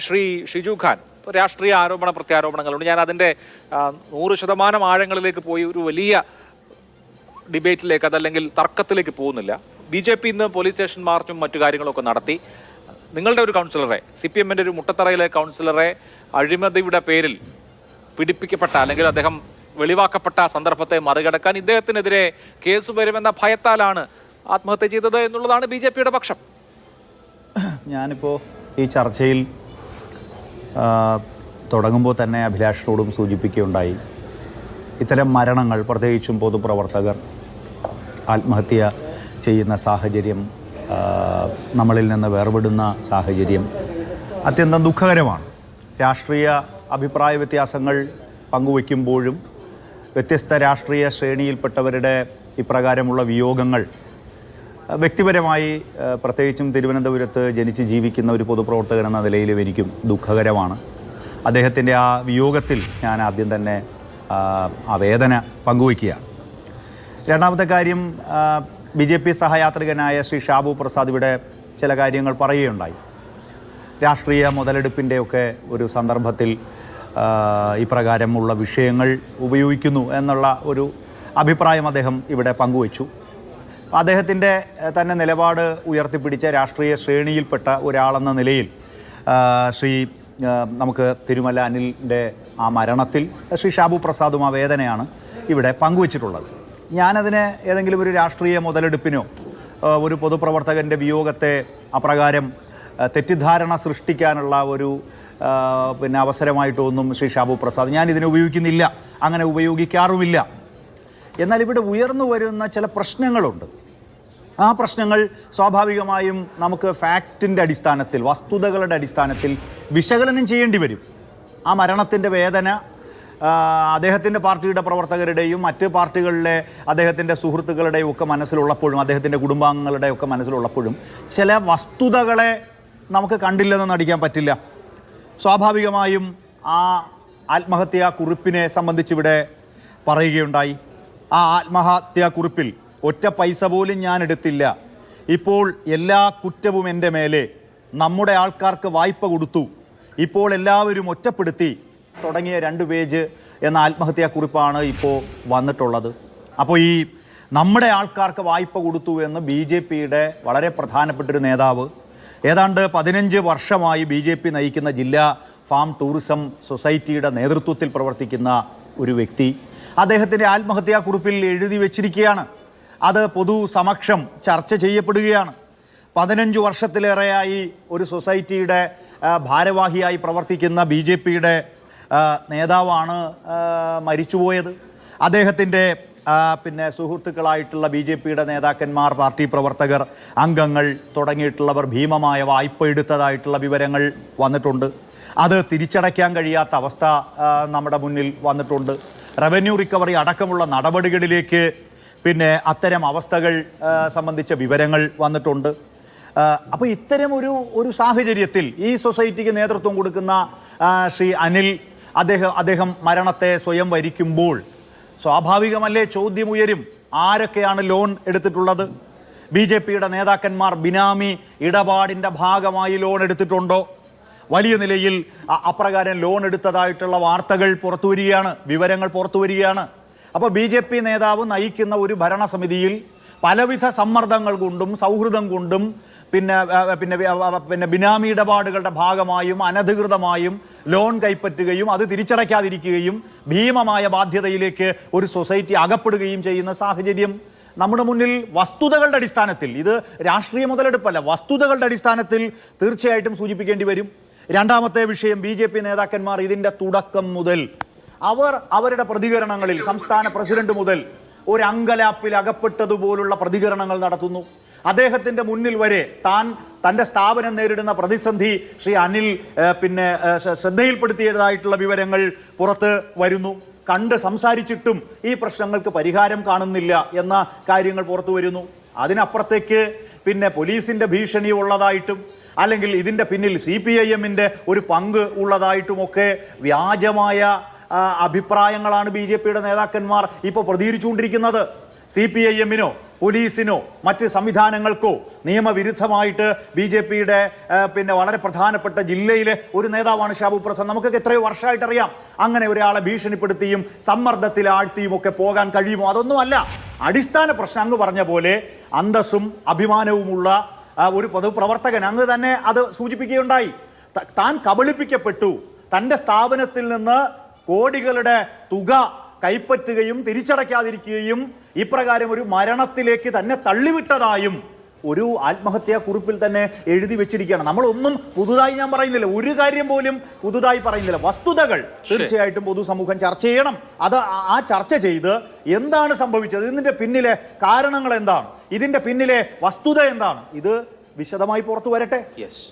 ശ്രീ ഷിജു ഖാൻ, രാഷ്ട്രീയ ആരോപണ പ്രത്യാരോപണങ്ങളുണ്ട്. ഞാൻ അതിൻ്റെ 100% ആഴങ്ങളിലേക്ക് പോയി ഒരു വലിയ ഡിബേറ്റിലേക്ക് അതല്ലെങ്കിൽ തർക്കത്തിലേക്ക് പോകുന്നില്ല. BJP ഇന്ന് പോലീസ് സ്റ്റേഷൻ മാർച്ചും മറ്റു കാര്യങ്ങളൊക്കെ നടത്തി. നിങ്ങളുടെ ഒരു കൗൺസിലറെ, CPMന്റെ ഒരു മുട്ടത്തറയിലെ കൗൺസിലറെ അഴിമതിയുടെ പേരിൽ പിടിപ്പിക്കപ്പെട്ട അല്ലെങ്കിൽ അദ്ദേഹം വെളിവാക്കപ്പെട്ട സന്ദർഭത്തെ മറികടക്കാൻ ഇദ്ദേഹത്തിനെതിരെ കേസ് വരുമെന്ന ഭയത്താലാണ് ആത്മഹത്യ ചെയ്തത് എന്നുള്ളതാണ് BJPയുടെ പക്ഷം. ഞാനിപ്പോൾ ഈ ചർച്ചയിൽ തുടങ്ങുമ്പോൾ തന്നെ അഭിലാഷിനോടും സൂചിപ്പിക്കുകയുണ്ടായി, ഇത്തരം മരണങ്ങൾ പ്രത്യേകിച്ചും പൊതുപ്രവർത്തകർ ആത്മഹത്യ ചെയ്യുന്ന സാഹചര്യം, നമ്മളിൽ നിന്ന് വേർപെടുന്ന സാഹചര്യം അത്യന്തം ദുഃഖകരമാണ്. രാഷ്ട്രീയ അഭിപ്രായ വ്യത്യാസങ്ങൾ പങ്കുവയ്ക്കുമ്പോഴും വ്യത്യസ്ത രാഷ്ട്രീയ ശ്രേണിയിൽപ്പെട്ടവരുടെ ഇപ്രകാരമുള്ള വിയോഗങ്ങൾ വ്യക്തിപരമായി പ്രത്യേകിച്ചും തിരുവനന്തപുരത്ത് ജനിച്ച് ജീവിക്കുന്ന ഒരു പൊതുപ്രവർത്തകൻ എന്ന നിലയിലും എനിക്കും ദുഃഖകരമാണ്. അദ്ദേഹത്തിൻ്റെ ആ വിയോഗത്തിൽ ഞാൻ ആദ്യം തന്നെ ആ വേദന പങ്കുവയ്ക്കുകയാണ്. രണ്ടാമത്തെ കാര്യം, BJP സഹയാത്രികനായ ശ്രീ ഷാബു പ്രസാദ് ഇവിടെ ചില കാര്യങ്ങൾ പറയുകയുണ്ടായി. രാഷ്ട്രീയ മുതലെടുപ്പിൻ്റെയൊക്കെ ഒരു സന്ദർഭത്തിൽ ഇപ്രകാരമുള്ള വിഷയങ്ങൾ ഉപയോഗിക്കുന്നു എന്നുള്ള ഒരു അഭിപ്രായം അദ്ദേഹം ഇവിടെ പങ്കുവച്ചു. അദ്ദേഹത്തിൻ്റെ തന്നെ നിലപാട് ഉയർത്തിപ്പിടിച്ച രാഷ്ട്രീയ ശ്രേണിയിൽപ്പെട്ട ഒരാളെന്ന നിലയിൽ നമുക്ക് തിരുമല അനിലിൻ്റെ ആ മരണത്തിൽ ശ്രീ ഷാബു പ്രസാദും ആ വേദനയാണ് ഇവിടെ പങ്കുവച്ചിട്ടുള്ളത്. ഞാനതിനെ ഏതെങ്കിലും ഒരു രാഷ്ട്രീയ മുതലെടുപ്പിനോ ഒരു പൊതുപ്രവർത്തകൻ്റെ വിയോഗത്തെ അപ്രകാരം തെറ്റിദ്ധാരണ സൃഷ്ടിക്കാനുള്ള ഒരു അവസരമായിട്ടൊന്നും ശ്രീ ഷാബു പ്രസാദ് ഞാനിതിനെ ഉപയോഗിക്കുന്നില്ല, അങ്ങനെ ഉപയോഗിക്കാറുമില്ല. എന്നാൽ ഇവിടെ ഉയർന്നു വരുന്ന ചില പ്രശ്നങ്ങളുണ്ട്. ആ പ്രശ്നങ്ങൾ സ്വാഭാവികമായും നമുക്ക് ഫാക്റ്റിൻ്റെ അടിസ്ഥാനത്തിൽ, വസ്തുതകളുടെ അടിസ്ഥാനത്തിൽ വിശകലനം ചെയ്യേണ്ടി വരും. ആ മരണത്തിൻ്റെ വേദന അദ്ദേഹത്തിൻ്റെ പാർട്ടിയുടെ പ്രവർത്തകരുടെയും മറ്റ് പാർട്ടികളിലെ അദ്ദേഹത്തിൻ്റെ സുഹൃത്തുക്കളുടെയും ഒക്കെ മനസ്സിലുള്ളപ്പോഴും അദ്ദേഹത്തിൻ്റെ കുടുംബാംഗങ്ങളുടെയൊക്കെ മനസ്സിലുള്ളപ്പോഴും ചില വസ്തുതകളെ നമുക്ക് കണ്ടില്ലെന്ന് നടിക്കാൻ പറ്റില്ല. സ്വാഭാവികമായും ആ ആത്മഹത്യാ കുറിപ്പിനെ സംബന്ധിച്ചിവിടെ പറയുകയുണ്ടായി. ആ ആത്മഹത്യാ കുറിപ്പിൽ ഒറ്റ പൈസ പോലും ഞാൻ എടുത്തില്ല, ഇപ്പോൾ എല്ലാ കുറ്റവും എൻ്റെ മേലെ, നമ്മുടെ ആൾക്കാർക്ക് വായ്പ കൊടുത്തു, ഇപ്പോൾ എല്ലാവരും ഒറ്റപ്പെടുത്തി തുടങ്ങിയ 2 പേജ് എന്ന ആത്മഹത്യാക്കുറിപ്പാണ് ഇപ്പോൾ വന്നിട്ടുള്ളത്. അപ്പോൾ ഈ നമ്മുടെ ആൾക്കാർക്ക് വായ്പ കൊടുത്തു എന്ന് BJPയുടെ വളരെ പ്രധാനപ്പെട്ടൊരു നേതാവ്, ഏതാണ്ട് 15 വർഷമായി BJP നയിക്കുന്ന ജില്ലാ ഫാം ടൂറിസം സൊസൈറ്റിയുടെ നേതൃത്വത്തിൽ പ്രവർത്തിക്കുന്ന ഒരു വ്യക്തി, അദ്ദേഹത്തിൻ്റെ ആത്മഹത്യാക്കുറിപ്പിൽ എഴുതി വച്ചിരിക്കുകയാണ്. അത് പൊതുസമക്ഷം ചർച്ച ചെയ്യപ്പെടുകയാണ്. 15 വർഷത്തിലേറെയായി ഒരു സൊസൈറ്റിയുടെ ഭാരവാഹിയായി പ്രവർത്തിക്കുന്ന BJPയുടെ നേതാവാണ് മരിച്ചുപോയത്. അദ്ദേഹത്തിൻ്റെ സുഹൃത്തുക്കളായിട്ടുള്ള BJPയുടെ നേതാക്കന്മാർ, പാർട്ടി പ്രവർത്തകർ, അംഗങ്ങൾ തുടങ്ങിയിട്ടുള്ളവർ ഭീമമായ വായ്പ എടുത്തതായിട്ടുള്ള വിവരങ്ങൾ വന്നിട്ടുണ്ട്. അത് തിരിച്ചടയ്ക്കാൻ കഴിയാത്ത അവസ്ഥ നമ്മുടെ മുന്നിൽ വന്നിട്ടുണ്ട്. റവന്യൂ റിക്കവറി അടക്കമുള്ള നടപടികളിലേക്ക് അത്തരം അവസ്ഥകൾ സംബന്ധിച്ച വിവരങ്ങൾ വന്നിട്ടുണ്ട്. അപ്പോൾ ഇത്തരം ഒരു സാഹചര്യത്തിൽ ഈ സൊസൈറ്റിക്ക് നേതൃത്വം കൊടുക്കുന്ന ശ്രീ അനിൽ അദ്ദേഹം മരണത്തെ സ്വയം വരിക്കുമ്പോൾ സ്വാഭാവികമല്ലേ ചോദ്യമുയരും, ആരൊക്കെയാണ് ലോൺ എടുത്തിട്ടുള്ളത്? BJPയുടെ നേതാക്കന്മാർ ബിനാമി ഇടപാടിൻ്റെ ഭാഗമായി ലോൺ എടുത്തിട്ടുണ്ടോ? വലിയ നിലയിൽ അപ്രകാരം ലോൺ എടുത്തതായിട്ടുള്ള വാർത്തകൾ പുറത്തു വരികയാണ്, വിവരങ്ങൾ പുറത്തു വരികയാണ്. അപ്പോൾ BJP നേതാവ് നയിക്കുന്ന ഒരു ഭരണസമിതിയിൽ പലവിധ സമ്മർദ്ദങ്ങൾ കൊണ്ടും സൗഹൃദം കൊണ്ടും ബിനാമി ഇടപാടുകളുടെ ഭാഗമായും അനധികൃതമായും ലോൺ കൈപ്പറ്റുകയും അത് തിരിച്ചടയ്ക്കാതിരിക്കുകയും ഭീമമായ ബാധ്യതയിലേക്ക് ഒരു സൊസൈറ്റി അകപ്പെടുകയും ചെയ്യുന്ന സാഹചര്യം നമ്മുടെ മുന്നിൽ വസ്തുതകളുടെ അടിസ്ഥാനത്തിൽ, ഇത് രാഷ്ട്രീയ മുതലെടുപ്പല്ല, വസ്തുതകളുടെ അടിസ്ഥാനത്തിൽ തീർച്ചയായിട്ടും സൂചിപ്പിക്കേണ്ടി വരും. രണ്ടാമത്തെ വിഷയം, BJP നേതാക്കന്മാർ ഇതിൻ്റെ തുടക്കം മുതൽ അവരുടെ പ്രതികരണങ്ങളിൽ സംസ്ഥാന പ്രസിഡന്റ് മുതൽ ഒരു അങ്കലാപ്പിൽ അകപ്പെട്ടതുപോലുള്ള പ്രതികരണങ്ങൾ നടത്തുന്നു. അദ്ദേഹത്തിൻ്റെ മുന്നിൽ വരെ തൻ്റെ സ്ഥാപനം നേരിടുന്ന പ്രതിസന്ധി ശ്രീ അനിൽ ശ്രദ്ധയിൽപ്പെടുത്തിയതായിട്ടുള്ള വിവരങ്ങൾ പുറത്ത് വരുന്നു. കണ്ട് സംസാരിച്ചിട്ടും ഈ പ്രശ്നങ്ങൾക്ക് പരിഹാരം കാണുന്നില്ല എന്ന കാര്യങ്ങൾ പുറത്തു വരുന്നു. അതിനപ്പുറത്തേക്ക് പോലീസിൻ്റെ ഭീഷണി ഉള്ളതായിട്ടും അല്ലെങ്കിൽ ഇതിൻ്റെ പിന്നിൽ CPIMൻ്റെ ഒരു പങ്ക് ഉള്ളതായിട്ടുമൊക്കെ വ്യാജമായ അഭിപ്രായങ്ങളാണ് BJPയുടെ നേതാക്കന്മാർ ഇപ്പോൾ പ്രതികരിച്ചുകൊണ്ടിരിക്കുന്നത്. CPIMനോ പോലീസിനോ മറ്റ് സംവിധാനങ്ങൾക്കോ നിയമവിരുദ്ധമായിട്ട് BJPയുടെ പിന്നെ വളരെ പ്രധാനപ്പെട്ട ജില്ലയിലെ ഒരു നേതാവാണ് ഷാബു പ്രസാദ്. നമുക്കൊക്കെ എത്രയോ വർഷമായിട്ട് അറിയാം. അങ്ങനെ ഒരാളെ ഭീഷണിപ്പെടുത്തിയും സമ്മർദ്ദത്തിൽ ആഴ്ത്തിയും ഒക്കെ പോകാൻ കഴിയുമോ? അതൊന്നുമല്ല. അടിസ്ഥാന പ്രശ്നം അങ്ങ് പറഞ്ഞ പോലെ അന്തസ്സും അഭിമാനവുമുള്ള ഒരു പൊതുപ്രവർത്തകൻ അങ്ങ് തന്നെ അത് സൂചിപ്പിക്കുകയുണ്ടായി. താൻ കബളിപ്പിക്കപ്പെട്ടു, തൻ്റെ സ്ഥാപനത്തിൽ നിന്ന് കോടികളുടെ തുക കൈപ്പറ്റുകയും തിരിച്ചടയ്ക്കാതിരിക്കുകയും ഇപ്രകാരം ഒരു മരണത്തിലേക്ക് തന്നെ തള്ളിവിട്ടതായും ഒരു ആത്മഹത്യാ കുറിപ്പിൽ തന്നെ എഴുതി വെച്ചിരിക്കുകയാണ്. നമ്മളൊന്നും പുതുതായി ഞാൻ പറയുന്നില്ല, ഒരു കാര്യം പോലും പുതുതായി പറയുന്നില്ല. വസ്തുതകൾ തീർച്ചയായിട്ടും പൊതുസമൂഹം ചർച്ച ചെയ്യണം. അത് ആ ചർച്ച ചെയ്ത് എന്താണ് സംഭവിച്ചത്, ഇതിന്റെ പിന്നിലെ കാരണങ്ങൾ എന്താണ്, ഇതിന്റെ പിന്നിലെ വസ്തുത എന്താണ്, ഇത് വിശദമായി പുറത്തു വരട്ടെ. യെസ്.